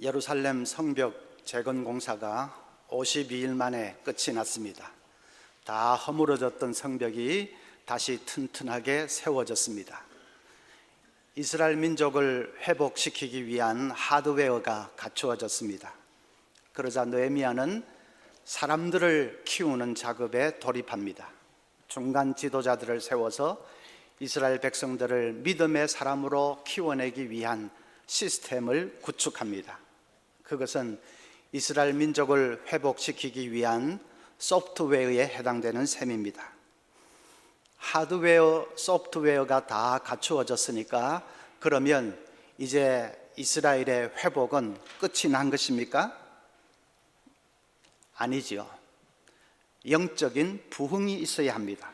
예루살렘 성벽 재건 공사가 52일 만에 끝이 났습니다. 다 허물어졌던 성벽이 다시 튼튼하게 세워졌습니다. 이스라엘 민족을 회복시키기 위한 하드웨어가 갖추어졌습니다. 그러자 느헤미야는 사람들을 키우는 작업에 돌입합니다. 중간 지도자들을 세워서 이스라엘 백성들을 믿음의 사람으로 키워내기 위한 시스템을 구축합니다. 그것은 이스라엘 민족을 회복시키기 위한 소프트웨어에 해당되는 셈입니다. 하드웨어, 소프트웨어가 다 갖추어졌으니까 그러면 이제 이스라엘의 회복은 끝이 난 것입니까? 아니지요. 영적인 부흥이 있어야 합니다.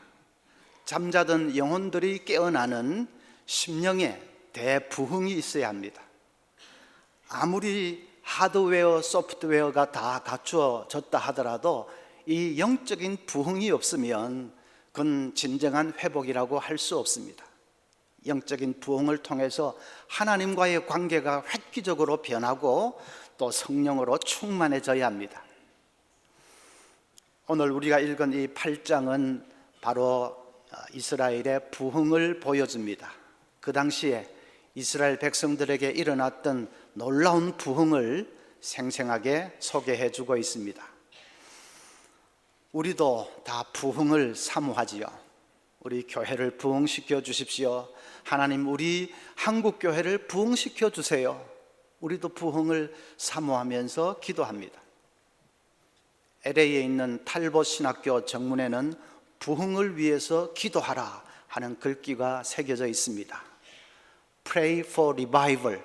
잠자던 영혼들이 깨어나는 심령의 대부흥이 있어야 합니다. 아무리 하드웨어, 소프트웨어가 다 갖추어졌다 하더라도 이 영적인 부흥이 없으면 그건 진정한 회복이라고 할 수 없습니다. 영적인 부흥을 통해서 하나님과의 관계가 획기적으로 변하고 또 성령으로 충만해져야 합니다. 오늘 우리가 읽은 이 8장은 바로 이스라엘의 부흥을 보여줍니다. 그 당시에 이스라엘 백성들에게 일어났던 놀라운 부흥을 생생하게 소개해 주고 있습니다. 우리도 다 부흥을 사모하지요. 우리 교회를 부흥시켜 주십시오. 하나님, 우리 한국교회를 부흥시켜 주세요. 우리도 부흥을 사모하면서 기도합니다. LA에 있는 탈봇 신학교 정문에는 부흥을 위해서 기도하라 하는 글귀가 새겨져 있습니다. Pray for revival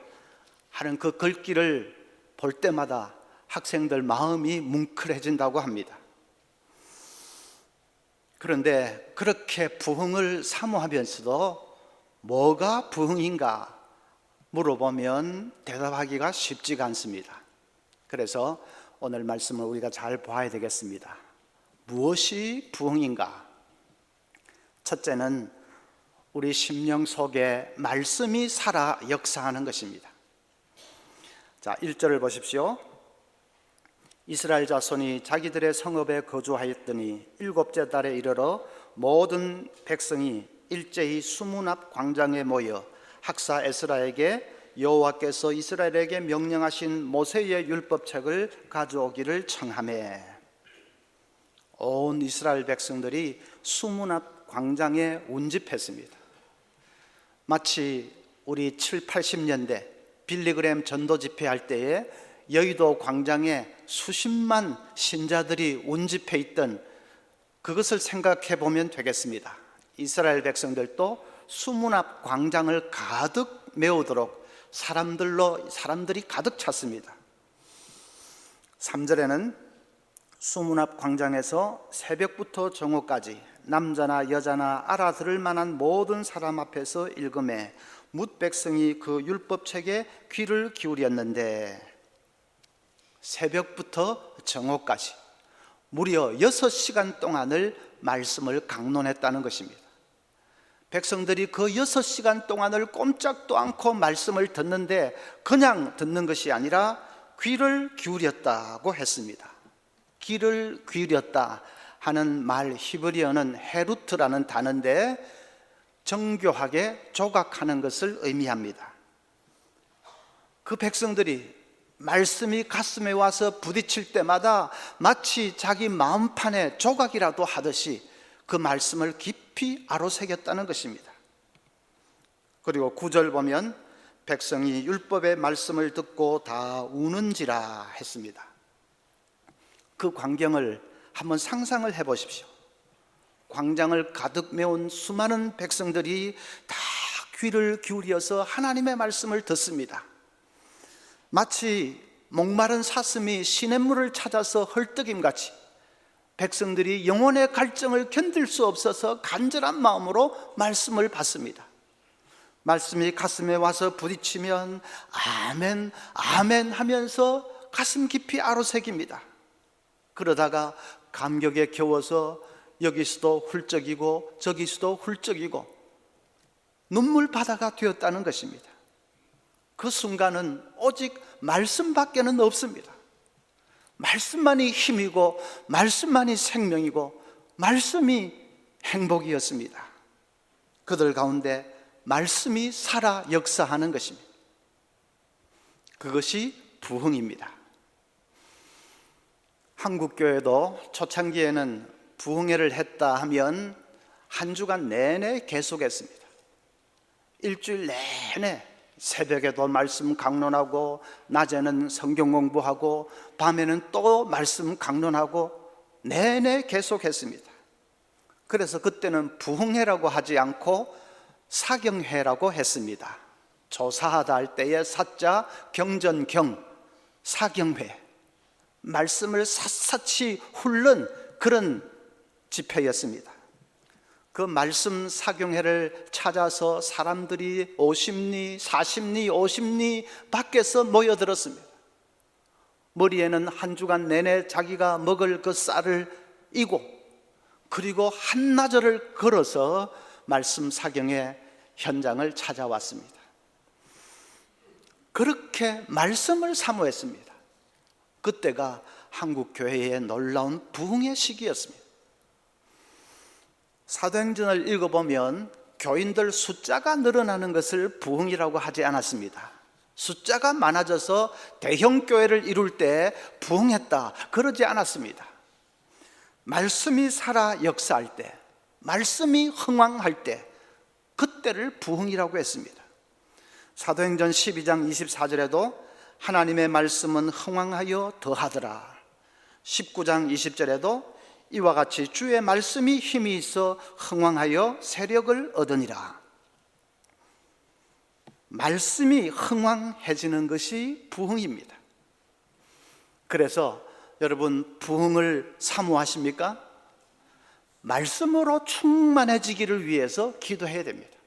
하는 그 글귀를 볼 때마다 학생들 마음이 뭉클해진다고 합니다. 그런데 그렇게 부흥을 사모하면서도 뭐가 부흥인가 물어보면 대답하기가 쉽지가 않습니다. 그래서 오늘 말씀을 우리가 잘 봐야 되겠습니다. 무엇이 부흥인가? 첫째는 우리 심령 속에 말씀이 살아 역사하는 것입니다. 자, 1절을 보십시오. 이스라엘 자손이 자기들의 성읍에 거주하였더니 7째 달에 이르러 모든 백성이 일제히 수문 앞 광장에 모여 학사 에스라에게 여호와께서 이스라엘에게 명령하신 모세의 율법책을 가져오기를 청하매, 온 이스라엘 백성들이 수문 앞 광장에 운집했습니다. 마치 우리 7, 80년대 빌리그램 전도 집회할 때에 여의도 광장에 수십만 신자들이 운집해 있던 그것을 생각해 보면 되겠습니다. 이스라엘 백성들도 수문 앞 광장을 가득 메우도록 사람들이 가득 찼습니다. 3절에는 수문 앞 광장에서 새벽부터 정오까지 남자나 여자나 알아들을 만한 모든 사람 앞에서 읽음에 뭇 백성이 그 율법책에 귀를 기울였는데, 새벽부터 정오까지 무려 6시간 동안을 말씀을 강론했다는 것입니다. 백성들이 그 6시간 동안을 꼼짝도 않고 말씀을 듣는데 그냥 듣는 것이 아니라 귀를 기울였다고 했습니다. 귀를 기울였다 하는 말 히브리어는 헤루트라는 단어인데 정교하게 조각하는 것을 의미합니다. 그 백성들이 말씀이 가슴에 와서 부딪힐 때마다 마치 자기 마음판에 조각이라도 하듯이 그 말씀을 깊이 아로새겼다는 것입니다. 그리고 9절 보면 백성이 율법의 말씀을 듣고 다 우는지라 했습니다. 그 광경을 한번 상상을 해보십시오. 광장을 가득 메운 수많은 백성들이 다 귀를 기울여서 하나님의 말씀을 듣습니다. 마치 목마른 사슴이 시냇물을 찾아서 헐떡임같이 백성들이 영혼의 갈증을 견딜 수 없어서 간절한 마음으로 말씀을 받습니다. 말씀이 가슴에 와서 부딪히면 아멘, 아멘 하면서 가슴 깊이 아로새깁니다. 그러다가 감격에 겨워서 여기서도 훌쩍이고 저기서도 훌쩍이고 눈물 바다가 되었다는 것입니다. 그 순간은 오직 말씀밖에는 없습니다. 말씀만이 힘이고 말씀만이 생명이고 말씀이 행복이었습니다. 그들 가운데 말씀이 살아 역사하는 것입니다. 그것이 부흥입니다. 한국교회도 초창기에는 부흥회를 했다 하면 한 주간 내내 계속했습니다. 일주일 내내 새벽에도 말씀 강론하고 낮에는 성경 공부하고 밤에는 또 말씀 강론하고 내내 계속했습니다. 그래서 그때는 부흥회라고 하지 않고 사경회라고 했습니다. 조사하다 할 때의 사자 경전경 사경회, 말씀을 샅샅이 훑는 그런 집회였습니다. 그 말씀 사경회를 찾아서 사람들이 50리, 40리, 50리 밖에서 모여들었습니다. 머리에는 한 주간 내내 자기가 먹을 그 쌀을 이고 그리고 한나절을 걸어서 말씀 사경회 현장을 찾아왔습니다. 그렇게 말씀을 사모했습니다. 그때가 한국 교회의 놀라운 부흥의 시기였습니다. 사도행전을 읽어보면 교인들 숫자가 늘어나는 것을 부흥이라고 하지 않았습니다. 숫자가 많아져서 대형 교회를 이룰 때 부흥했다 그러지 않았습니다. 말씀이 살아 역사할 때, 말씀이 흥왕할 때, 그때를 부흥이라고 했습니다. 사도행전 12장 24절에도 하나님의 말씀은 흥왕하여 더하더라. 19장 20절에도 이와 같이 주의 말씀이 힘이 있어 흥왕하여 세력을 얻으니라. 말씀이 흥왕해지는 것이 부흥입니다. 그래서 여러분 부흥을 사모하십니까? 말씀으로 충만해지기를 위해서 기도해야 됩니다.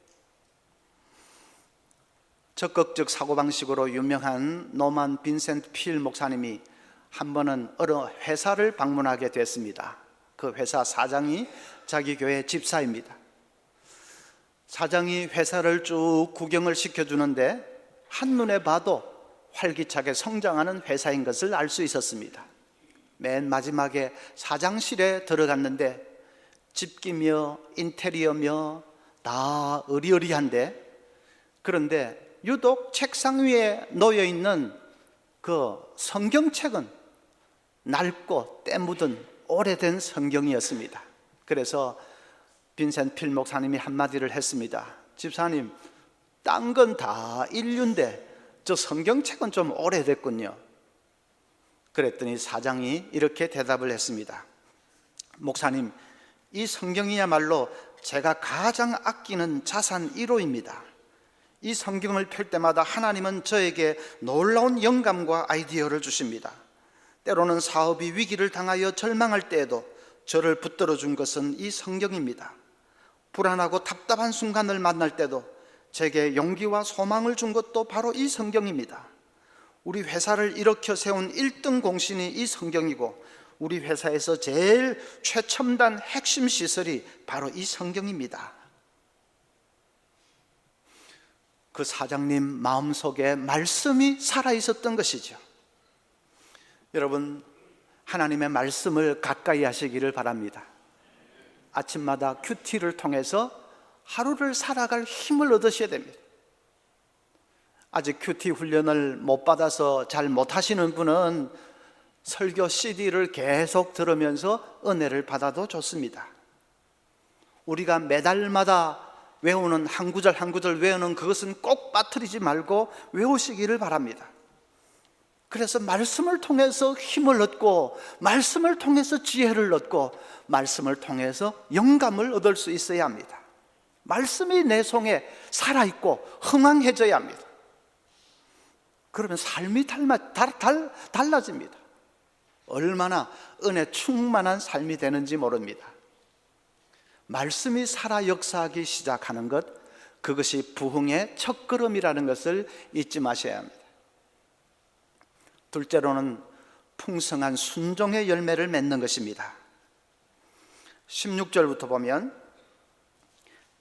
적극적 사고방식으로 유명한 노만 빈센트 필 목사님이 한 번은 어느 회사를 방문하게 됐습니다. 그 회사 사장이 자기 교회 집사입니다. 사장이 회사를 쭉 구경을 시켜주는데 한눈에 봐도 활기차게 성장하는 회사인 것을 알 수 있었습니다. 맨 마지막에 사장실에 들어갔는데 집기며 인테리어며 다 으리으리한데, 그런데 유독 책상 위에 놓여있는 그 성경책은 낡고 때 묻은 오래된 성경이었습니다. 그래서 빈센트 필 목사님이 한마디를 했습니다. 집사님, 딴 건 다 인류인데 저 성경책은 좀 오래됐군요. 그랬더니 사장이 이렇게 대답을 했습니다. 목사님, 이 성경이야말로 제가 가장 아끼는 자산 1호입니다. 이 성경을 펼 때마다 하나님은 저에게 놀라운 영감과 아이디어를 주십니다. 때로는 사업이 위기를 당하여 절망할 때에도 저를 붙들어 준 것은 이 성경입니다. 불안하고 답답한 순간을 만날 때도 제게 용기와 소망을 준 것도 바로 이 성경입니다. 우리 회사를 일으켜 세운 1등 공신이 이 성경이고 우리 회사에서 제일 최첨단 핵심 시설이 바로 이 성경입니다. 그 사장님 마음속에 말씀이 살아있었던 것이죠. 여러분, 하나님의 말씀을 가까이 하시기를 바랍니다. 아침마다 큐티를 통해서 하루를 살아갈 힘을 얻으셔야 됩니다. 아직 큐티 훈련을 못 받아서 잘 못하시는 분은 설교 CD를 계속 들으면서 은혜를 받아도 좋습니다. 우리가 매달마다 외우는 한 구절 한 구절 외우는 그것은 꼭 빠뜨리지 말고 외우시기를 바랍니다. 그래서 말씀을 통해서 힘을 얻고 말씀을 통해서 지혜를 얻고 말씀을 통해서 영감을 얻을 수 있어야 합니다. 말씀이 내 속에 살아있고 흥황해져야 합니다. 그러면 삶이 달라집니다. 얼마나 은혜 충만한 삶이 되는지 모릅니다. 말씀이 살아 역사하기 시작하는 것, 그것이 부흥의 첫걸음이라는 것을 잊지 마셔야 합니다. 둘째로는 풍성한 순종의 열매를 맺는 것입니다. 16절부터 보면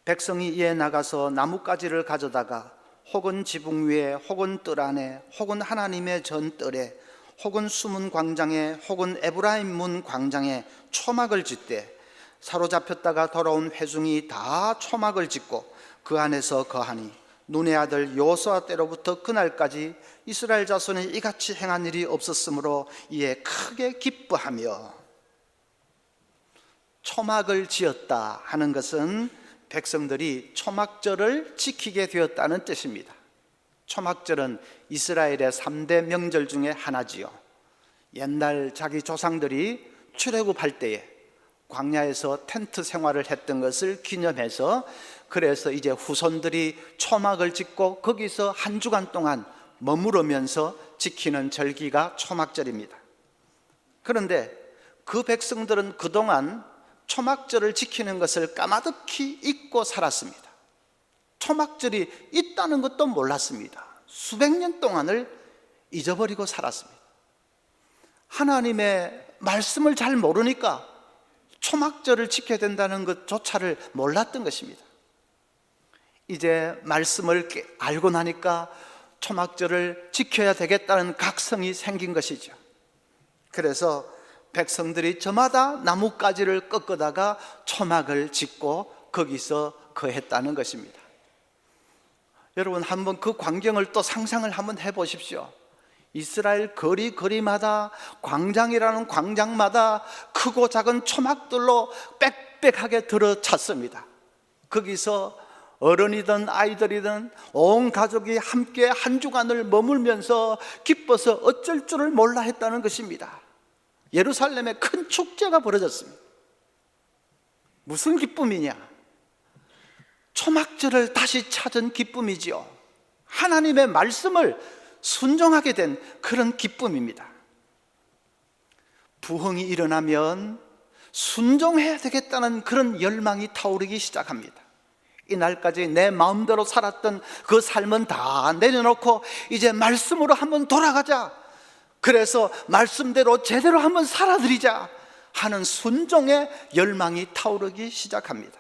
백성이 이에 나가서 나뭇가지를 가져다가 혹은 지붕 위에 혹은 뜰 안에 혹은 하나님의 전뜰에 혹은 수문 광장에 혹은 에브라임 문 광장에 초막을 짓되 사로잡혔다가 돌아온 회중이 다 초막을 짓고 그 안에서 거하니 눈의 아들 여호수아 때로부터 그날까지 이스라엘 자손이 이같이 행한 일이 없었으므로 이에 크게 기뻐하며. 초막을 지었다 하는 것은 백성들이 초막절을 지키게 되었다는 뜻입니다. 초막절은 이스라엘의 3대 명절 중에 하나지요. 옛날 자기 조상들이 출애굽할 때에 광야에서 텐트 생활을 했던 것을 기념해서, 그래서 이제 후손들이 초막을 짓고 거기서 한 주간 동안 머무르면서 지키는 절기가 초막절입니다. 그런데 그 백성들은 그동안 초막절을 지키는 것을 까마득히 잊고 살았습니다. 초막절이 있다는 것도 몰랐습니다. 수백 년 동안을 잊어버리고 살았습니다. 하나님의 말씀을 잘 모르니까 초막절을 지켜야 된다는 것조차를 몰랐던 것입니다. 이제 말씀을 알고 나니까 초막절을 지켜야 되겠다는 각성이 생긴 것이죠. 그래서 백성들이 저마다 나뭇가지를 꺾어다가 초막을 짓고 거기서 거했다는 것입니다. 여러분, 한번 그 광경을 또 상상을 한번 해보십시오. 이스라엘 거리마다, 광장이라는 광장마다 크고 작은 초막들로 빽빽하게 들어찼습니다. 거기서 어른이든 아이들이든 온 가족이 함께 한 주간을 머물면서 기뻐서 어쩔 줄을 몰라 했다는 것입니다. 예루살렘에 큰 축제가 벌어졌습니다. 무슨 기쁨이냐? 초막절을 다시 찾은 기쁨이지요. 하나님의 말씀을 순종하게 된 그런 기쁨입니다. 부흥이 일어나면 순종해야 되겠다는 그런 열망이 타오르기 시작합니다. 이날까지 내 마음대로 살았던 그 삶은 다 내려놓고 이제 말씀으로 한번 돌아가자, 그래서 말씀대로 제대로 한번 살아드리자 하는 순종의 열망이 타오르기 시작합니다.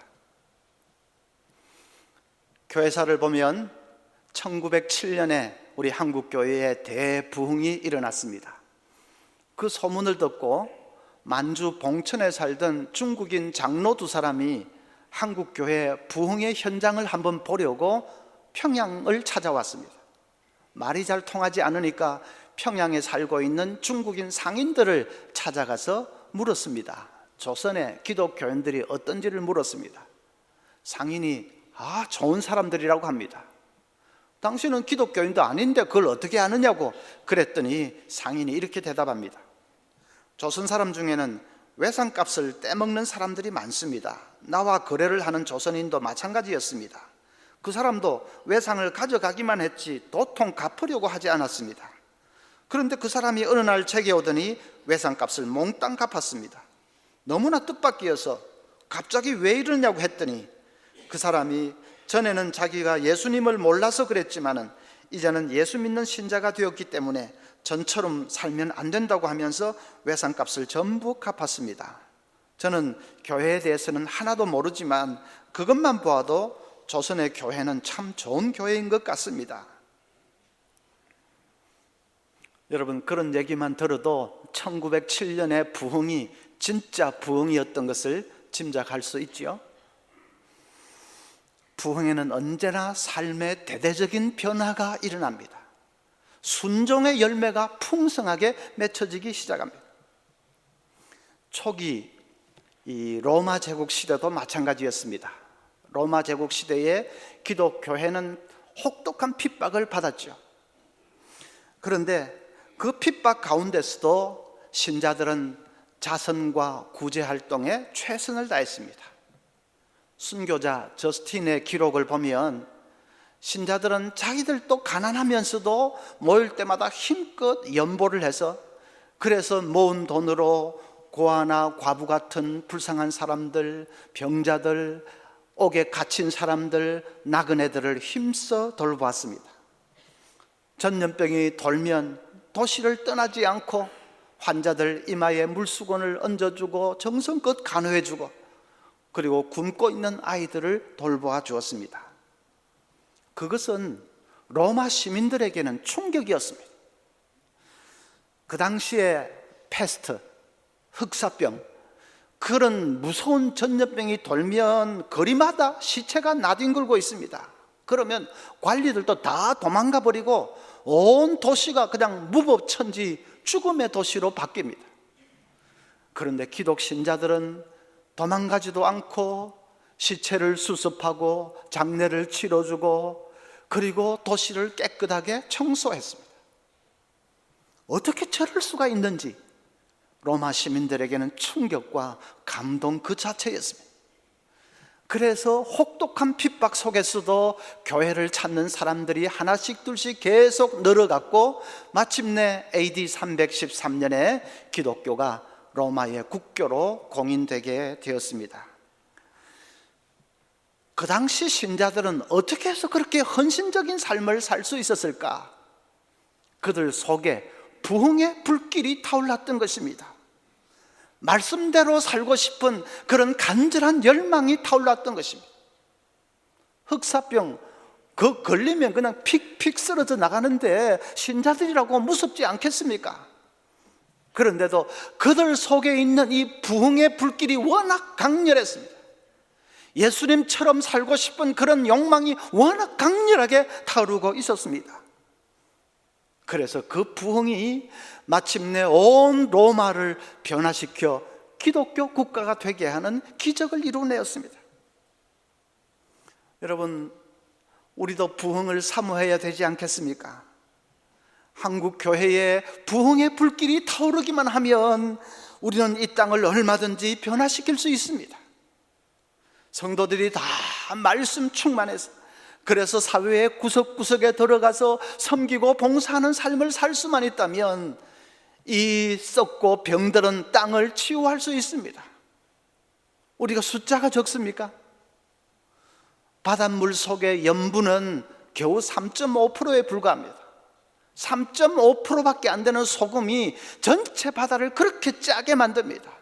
교회사를 보면 1907년에 우리 한국교회에 대부흥이 일어났습니다. 그 소문을 듣고 만주 봉천에 살던 중국인 장로 두 사람이 한국교회 부흥의 현장을 한번 보려고 평양을 찾아왔습니다. 말이 잘 통하지 않으니까 평양에 살고 있는 중국인 상인들을 찾아가서 물었습니다. 조선의 기독교인들이 어떤지를 물었습니다. 상인이 좋은 사람들이라고 합니다. 당신은 기독교인도 아닌데 그걸 어떻게 아느냐고 그랬더니 상인이 이렇게 대답합니다. 조선 사람 중에는 외상값을 떼먹는 사람들이 많습니다. 나와 거래를 하는 조선인도 마찬가지였습니다. 그 사람도 외상을 가져가기만 했지 도통 갚으려고 하지 않았습니다. 그런데 그 사람이 어느 날 제게 오더니 외상값을 몽땅 갚았습니다. 너무나 뜻밖이어서 갑자기 왜 이러냐고 했더니 그 사람이 전에는 자기가 예수님을 몰라서 그랬지만은 이제는 예수 믿는 신자가 되었기 때문에 전처럼 살면 안 된다고 하면서 외상값을 전부 갚았습니다. 저는 교회에 대해서는 하나도 모르지만 그것만 보아도 조선의 교회는 참 좋은 교회인 것 같습니다. 여러분, 그런 얘기만 들어도 1907년의 부흥이 진짜 부흥이었던 것을 짐작할 수 있지요. 부흥에는 언제나 삶의 대대적인 변화가 일어납니다. 순종의 열매가 풍성하게 맺혀지기 시작합니다. 초기 이 로마 제국 시대도 마찬가지였습니다. 로마 제국 시대에 기독교회는 혹독한 핍박을 받았죠. 그런데 그 핍박 가운데서도 신자들은 자선과 구제 활동에 최선을 다했습니다. 순교자 저스틴의 기록을 보면 신자들은 자기들도 가난하면서도 모일 때마다 힘껏 연보를 해서 그래서 모은 돈으로 고아나 과부 같은 불쌍한 사람들, 병자들, 옥에 갇힌 사람들, 나그네들을 힘써 돌보았습니다. 전염병이 돌면 도시를 떠나지 않고 환자들 이마에 물수건을 얹어주고 정성껏 간호해주고 그리고 굶고 있는 아이들을 돌보아 주었습니다. 그것은 로마 시민들에게는 충격이었습니다. 그 당시에 패스트, 흑사병, 그런 무서운 전염병이 돌면 거리마다 시체가 나뒹굴고 있습니다. 그러면 관리들도 다 도망가 버리고 온 도시가 그냥 무법천지 죽음의 도시로 바뀝니다. 그런데 기독 신자들은 도망가지도 않고 시체를 수습하고 장례를 치러주고 그리고 도시를 깨끗하게 청소했습니다. 어떻게 저럴 수가 있는지 로마 시민들에게는 충격과 감동 그 자체였습니다. 그래서 혹독한 핍박 속에서도 교회를 찾는 사람들이 하나씩 둘씩 계속 늘어갔고 마침내 AD 313년에 기독교가 로마의 국교로 공인되게 되었습니다. 그 당시 신자들은 어떻게 해서 그렇게 헌신적인 삶을 살 수 있었을까? 그들 속에 부흥의 불길이 타올랐던 것입니다. 말씀대로 살고 싶은 그런 간절한 열망이 타올랐던 것입니다. 흑사병, 그 걸리면 그냥 픽픽 쓰러져 나가는데 신자들이라고 무섭지 않겠습니까? 그런데도 그들 속에 있는 이 부흥의 불길이 워낙 강렬했습니다. 예수님처럼 살고 싶은 그런 욕망이 워낙 강렬하게 타오르고 있었습니다. 그래서 그 부흥이 마침내 온 로마를 변화시켜 기독교 국가가 되게 하는 기적을 이루어내었습니다. 여러분, 우리도 부흥을 사모해야 되지 않겠습니까? 한국 교회에 부흥의 불길이 타오르기만 하면 우리는 이 땅을 얼마든지 변화시킬 수 있습니다. 성도들이 다 말씀 충만해서 그래서 사회의 구석구석에 들어가서 섬기고 봉사하는 삶을 살 수만 있다면 이 썩고 병들은 땅을 치유할 수 있습니다. 우리가 숫자가 적습니까? 바닷물 속의 염분은 겨우 3.5%에 불과합니다. 3.5%밖에 안 되는 소금이 전체 바다를 그렇게 짜게 만듭니다.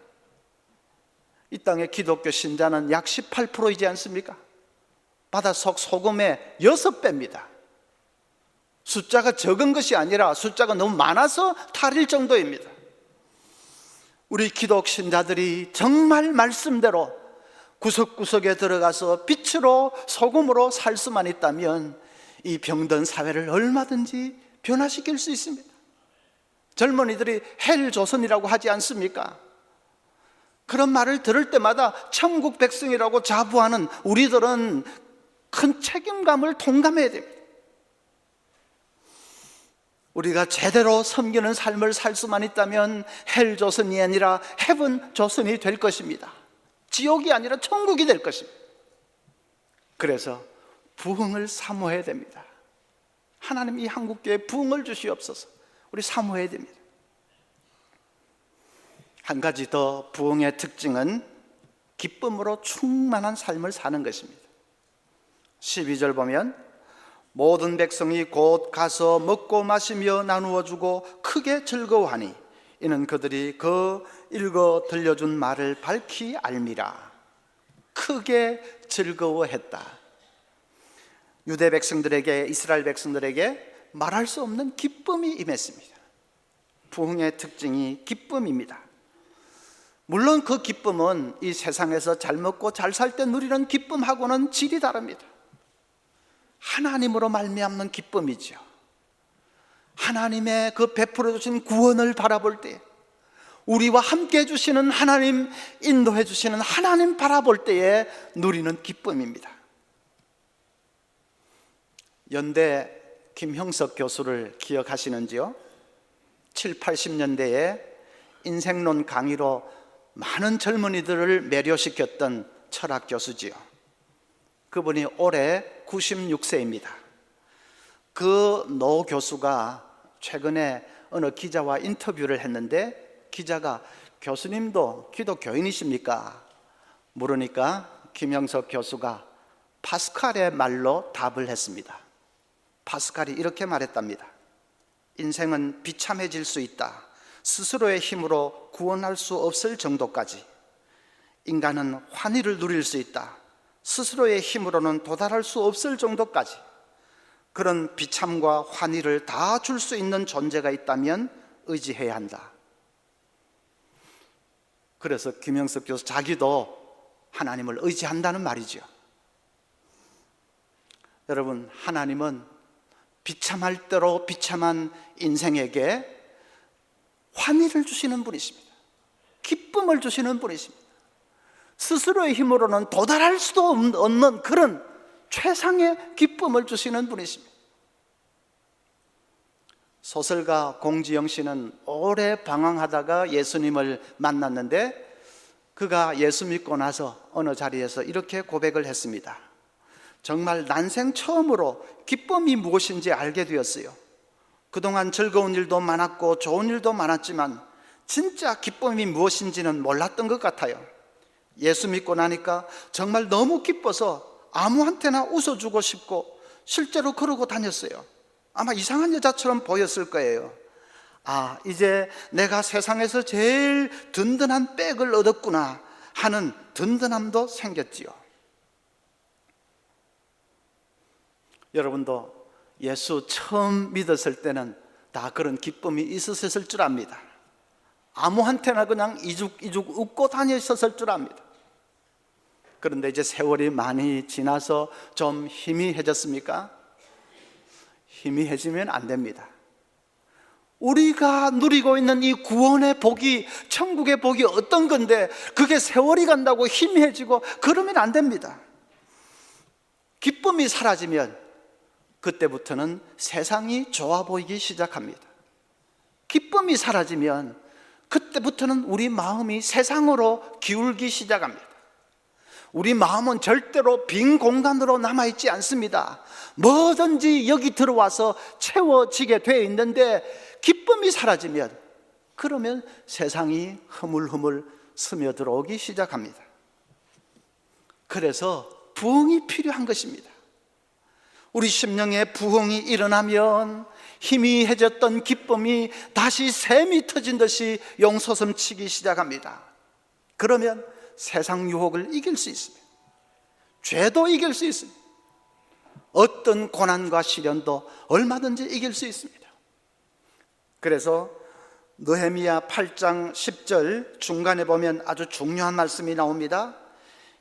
이 땅의 기독교 신자는 약 18%이지 않습니까? 바닷속 소금의 6배입니다. 숫자가 적은 것이 아니라 숫자가 너무 많아서 탈일 정도입니다. 우리 기독 신자들이 정말 말씀대로 구석구석에 들어가서 빛으로 소금으로 살 수만 있다면 이 병든 사회를 얼마든지 변화시킬 수 있습니다. 젊은이들이 헬조선이라고 하지 않습니까? 그런 말을 들을 때마다 천국 백성이라고 자부하는 우리들은 큰 책임감을 동감해야 됩니다. 우리가 제대로 섬기는 삶을 살 수만 있다면 헬조선이 아니라 헤븐조선이 될 것입니다. 지옥이 아니라 천국이 될 것입니다. 그래서 부흥을 사모해야 됩니다. 하나님 이 한국교회에 부흥을 주시옵소서. 우리 사모해야 됩니다. 한 가지 더 부흥의 특징은 기쁨으로 충만한 삶을 사는 것입니다. 12절 보면 모든 백성이 곧 가서 먹고 마시며 나누어 주고 크게 즐거워하니 이는 그들이 그 읽어 들려준 말을 밝히 알미라. 크게 즐거워했다. 유대 백성들에게, 이스라엘 백성들에게 말할 수 없는 기쁨이 임했습니다. 부흥의 특징이 기쁨입니다. 물론 그 기쁨은 이 세상에서 잘 먹고 잘 살 때 누리는 기쁨하고는 질이 다릅니다. 하나님으로 말미암는 기쁨이죠. 하나님의 그 베풀어 주신 구원을 바라볼 때, 우리와 함께 해주시는 하나님, 인도해 주시는 하나님 바라볼 때에 누리는 기쁨입니다. 연대 김형석 교수를 기억하시는지요? 7, 80년대에 인생론 강의로 많은 젊은이들을 매료시켰던 철학 교수지요. 그분이 올해 96세입니다. 그 노 교수가 최근에 어느 기자와 인터뷰를 했는데 기자가 교수님도 기독교인이십니까? 물으니까 김형석 교수가 파스칼의 말로 답을 했습니다. 파스칼이 이렇게 말했답니다. 인생은 비참해질 수 있다. 스스로의 힘으로 구원할 수 없을 정도까지. 인간은 환희를 누릴 수 있다. 스스로의 힘으로는 도달할 수 없을 정도까지. 그런 비참과 환희를 다 줄 수 있는 존재가 있다면 의지해야 한다. 그래서 김영석 교수 자기도 하나님을 의지한다는 말이죠. 여러분, 하나님은 비참할 대로 비참한 인생에게 환희를 주시는 분이십니다. 기쁨을 주시는 분이십니다. 스스로의 힘으로는 도달할 수도 없는 그런 최상의 기쁨을 주시는 분이십니다. 소설가 공지영 씨는 오래 방황하다가 예수님을 만났는데, 그가 예수 믿고 나서 어느 자리에서 이렇게 고백을 했습니다. 정말 난생 처음으로 기쁨이 무엇인지 알게 되었어요. 그동안 즐거운 일도 많았고 좋은 일도 많았지만 진짜 기쁨이 무엇인지는 몰랐던 것 같아요. 예수 믿고 나니까 정말 너무 기뻐서 아무한테나 웃어주고 싶고 실제로 그러고 다녔어요. 아마 이상한 여자처럼 보였을 거예요. 아, 이제 내가 세상에서 제일 든든한 백을 얻었구나 하는 든든함도 생겼지요. 여러분도 예수 처음 믿었을 때는 다 그런 기쁨이 있으셨을 줄 압니다. 아무한테나 그냥 이죽이죽 웃고 다니셨을 줄 압니다. 그런데 이제 세월이 많이 지나서 좀 희미해졌습니까? 희미해지면 안 됩니다. 우리가 누리고 있는 이 구원의 복이, 천국의 복이 어떤 건데 그게 세월이 간다고 희미해지고 그러면 안 됩니다. 기쁨이 사라지면 그때부터는 세상이 좋아 보이기 시작합니다. 기쁨이 사라지면 그때부터는 우리 마음이 세상으로 기울기 시작합니다. 우리 마음은 절대로 빈 공간으로 남아있지 않습니다. 뭐든지 여기 들어와서 채워지게 되어 있는데, 기쁨이 사라지면 그러면 세상이 흐물흐물 스며들어오기 시작합니다. 그래서 부흥이 필요한 것입니다. 우리 심령에 부흥이 일어나면 희미해졌던 기쁨이 다시 샘이 터진 듯이 용솟음치기 시작합니다. 그러면 세상 유혹을 이길 수 있습니다. 죄도 이길 수 있습니다. 어떤 고난과 시련도 얼마든지 이길 수 있습니다. 그래서 느헤미야 8장 10절 중간에 보면 아주 중요한 말씀이 나옵니다.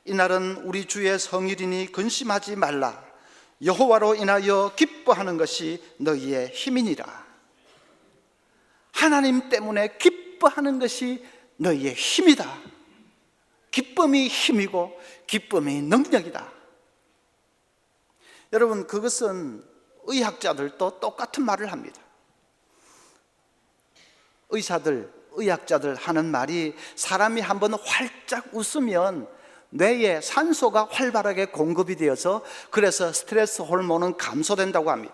이날은 우리 주의 성일이니 근심하지 말라. 여호와로 인하여 기뻐하는 것이 너희의 힘이니라. 하나님 때문에 기뻐하는 것이 너희의 힘이다. 기쁨이 힘이고 기쁨이 능력이다. 여러분, 그것은 의학자들도 똑같은 말을 합니다. 의학자들 하는 말이, 사람이 한번 활짝 웃으면 뇌에 산소가 활발하게 공급이 되어서 그래서 스트레스 호르몬은 감소된다고 합니다.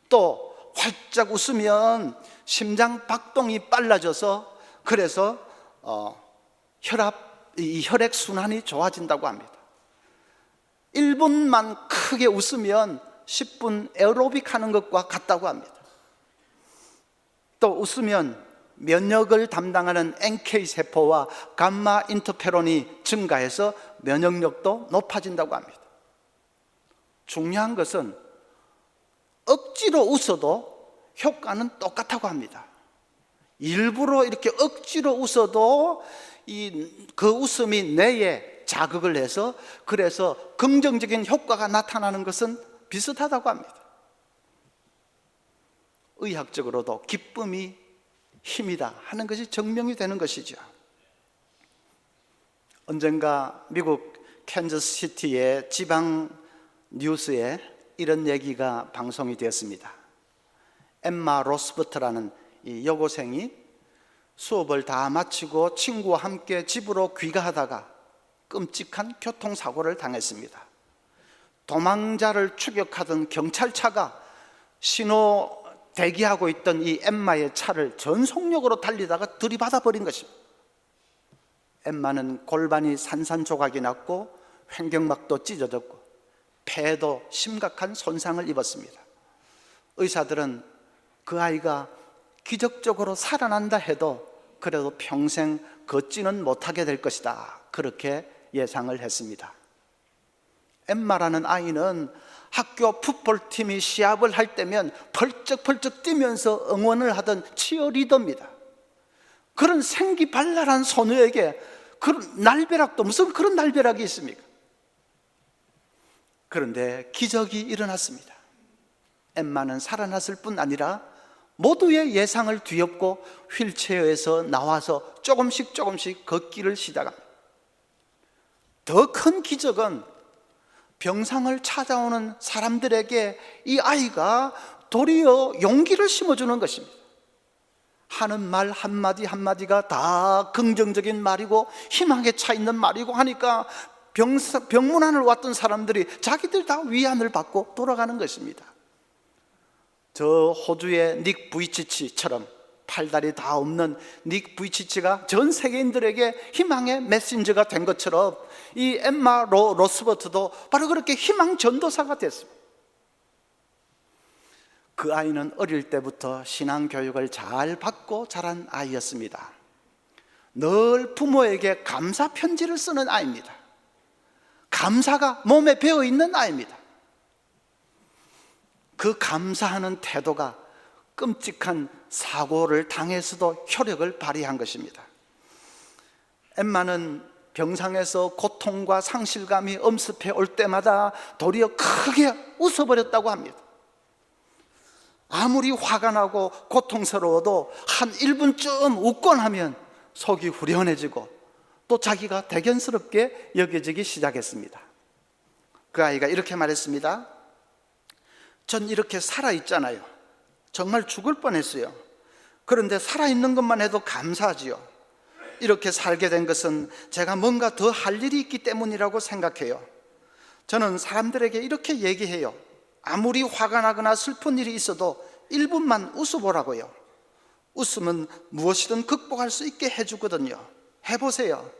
또 활짝 웃으면 심장 박동이 빨라져서 그래서 혈액 순환이 좋아진다고 합니다. 1분만 크게 웃으면 10분 에어로빅 하는 것과 같다고 합니다. 또 웃으면 면역을 담당하는 NK세포와 감마 인터페론이 증가해서 면역력도 높아진다고 합니다. 중요한 것은 억지로 웃어도 효과는 똑같다고 합니다. 일부러 이렇게 억지로 웃어도 그 웃음이 뇌에 자극을 해서 그래서 긍정적인 효과가 나타나는 것은 비슷하다고 합니다. 의학적으로도 기쁨이 힘이다 하는 것이 증명이 되는 것이죠. 언젠가 미국 캔저스시티의 지방 뉴스에 이런 얘기가 방송이 되었습니다. 엠마 로스버트라는 이 여고생이 수업을 다 마치고 친구와 함께 집으로 귀가하다가 끔찍한 교통사고를 당했습니다. 도망자를 추격하던 경찰차가 신호 대기하고 있던 이 엠마의 차를 전속력으로 달리다가 들이받아 버린 것입니다. 엠마는 골반이 산산조각이 났고 횡격막도 찢어졌고 폐에도 심각한 손상을 입었습니다. 의사들은 그 아이가 기적적으로 살아난다 해도 그래도 평생 걷지는 못하게 될 것이다, 그렇게 예상을 했습니다. 엠마라는 아이는 학교 풋볼팀이 시합을 할 때면 펄쩍펄쩍 뛰면서 응원을 하던 치어리더입니다. 그런 생기발랄한 소녀에게 그런 날벼락도, 무슨 그런 날벼락이 있습니까? 그런데 기적이 일어났습니다. 엠마는 살아났을 뿐 아니라 모두의 예상을 뒤엎고 휠체어에서 나와서 조금씩 걷기를 시작합니다. 더 큰 기적은 병상을 찾아오는 사람들에게 이 아이가 도리어 용기를 심어주는 것입니다. 하는 말 한마디 한마디가 다 긍정적인 말이고 희망에 차 있는 말이고 하니까 병문안을 왔던 사람들이 자기들 다 위안을 받고 돌아가는 것입니다. 저 호주의 닉 부이치치처럼 팔다리 다 없는 닉 부이치치가 전 세계인들에게 희망의 메신저가 된 것처럼 이 엠마 로스버트도 바로 그렇게 희망 전도사가 됐습니다. 그 아이는 어릴 때부터 신앙 교육을 잘 받고 자란 아이였습니다. 늘 부모에게 감사 편지를 쓰는 아이입니다. 감사가 몸에 배어 있는 아이입니다. 그 감사하는 태도가 끔찍한 사고를 당해서도 효력을 발휘한 것입니다. 엠마는 병상에서 고통과 상실감이 엄습해 올 때마다 도리어 크게 웃어버렸다고 합니다. 아무리 화가 나고 고통스러워도 한 1분쯤 웃곤 하면 속이 후련해지고 또 자기가 대견스럽게 여겨지기 시작했습니다. 그 아이가 이렇게 말했습니다. 전 이렇게 살아있잖아요. 정말 죽을 뻔했어요. 그런데 살아있는 것만 해도 감사하지요. 이렇게 살게 된 것은 제가 뭔가 더 할 일이 있기 때문이라고 생각해요. 저는 사람들에게 이렇게 얘기해요. 아무리 화가 나거나 슬픈 일이 있어도 1분만 웃어보라고요. 웃음은 무엇이든 극복할 수 있게 해주거든요. 해보세요.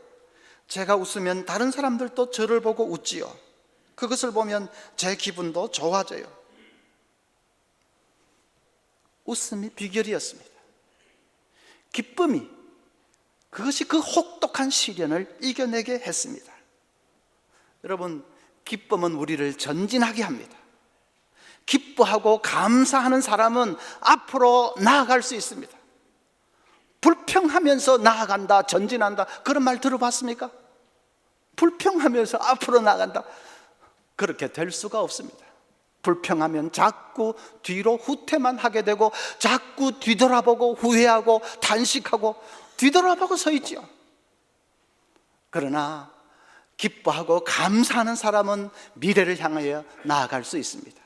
제가 웃으면 다른 사람들도 저를 보고 웃지요. 그것을 보면 제 기분도 좋아져요. 웃음이 비결이었습니다. 기쁨이, 그것이 그 혹독한 시련을 이겨내게 했습니다. 여러분, 기쁨은 우리를 전진하게 합니다. 기뻐하고 감사하는 사람은 앞으로 나아갈 수 있습니다. 불평하면서 나아간다, 전진한다, 그런 말 들어봤습니까? 불평하면서 앞으로 나아간다, 그렇게 될 수가 없습니다. 불평하면 자꾸 뒤로 후퇴만 하게 되고 자꾸 뒤돌아보고 후회하고 단식하고 뒤돌아보고 서 있죠. 그러나 기뻐하고 감사하는 사람은 미래를 향하여 나아갈 수 있습니다.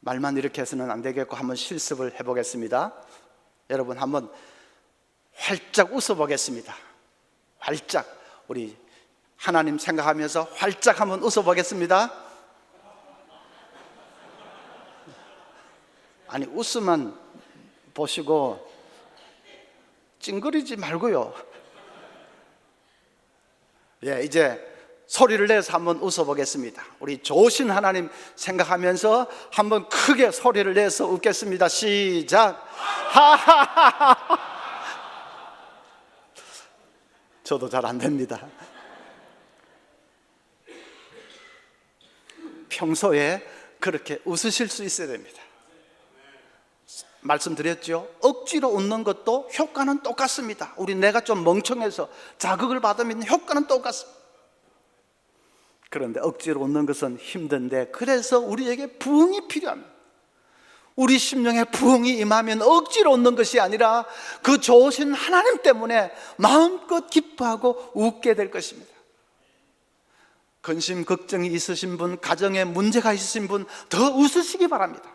말만 이렇게 해서는 안 되겠고 한번 실습을 해보겠습니다. 여러분 한번 활짝 웃어보겠습니다. 활짝, 우리 하나님 생각하면서 활짝 한번 웃어보겠습니다. 아니, 웃으면 보시고 찡그리지 말고요. 예, 이제 소리를 내서 한번 웃어보겠습니다. 우리 좋으신 하나님 생각하면서 한번 크게 소리를 내서 웃겠습니다. 시작. 하하하하. 저도 잘 안 됩니다. 평소에 그렇게 웃으실 수 있어야 됩니다. 말씀드렸죠? 억지로 웃는 것도 효과는 똑같습니다. 우리 내가 좀 멍청해서 자극을 받으면 효과는 똑같습니다. 그런데 억지로 웃는 것은 힘든데, 그래서 우리에게 부흥이 필요합니다. 우리 심령에 부흥이 임하면 억지로 웃는 것이 아니라 그 좋으신 하나님 때문에 마음껏 기뻐하고 웃게 될 것입니다. 근심 걱정이 있으신 분, 가정에 문제가 있으신 분 더 웃으시기 바랍니다.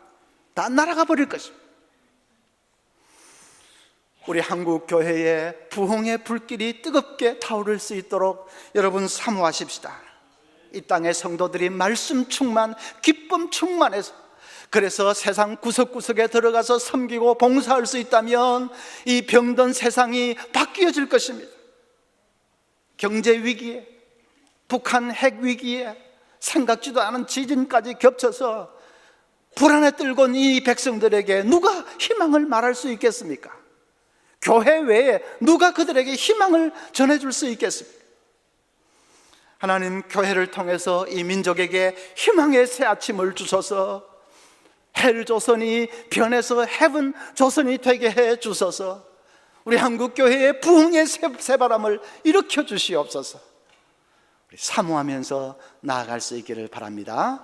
다 날아가 버릴 것입니다. 우리 한국 교회에 부흥의 불길이 뜨겁게 타오를 수 있도록 여러분 사모하십시다. 이 땅의 성도들이 말씀 충만, 기쁨 충만해서, 그래서 세상 구석구석에 들어가서 섬기고 봉사할 수 있다면 이 병든 세상이 바뀌어질 것입니다. 경제 위기에, 북한 핵 위기에, 생각지도 않은 지진까지 겹쳐서 불안에 떨곤 이 백성들에게 누가 희망을 말할 수 있겠습니까? 교회 외에 누가 그들에게 희망을 전해줄 수 있겠습니까? 하나님, 교회를 통해서 이 민족에게 희망의 새 아침을 주셔서 헬 조선이 변해서 헤븐 조선이 되게 해 주셔서 우리 한국 교회의 부흥의 새바람을 일으켜 주시옵소서. 우리 사모하면서 나아갈 수 있기를 바랍니다.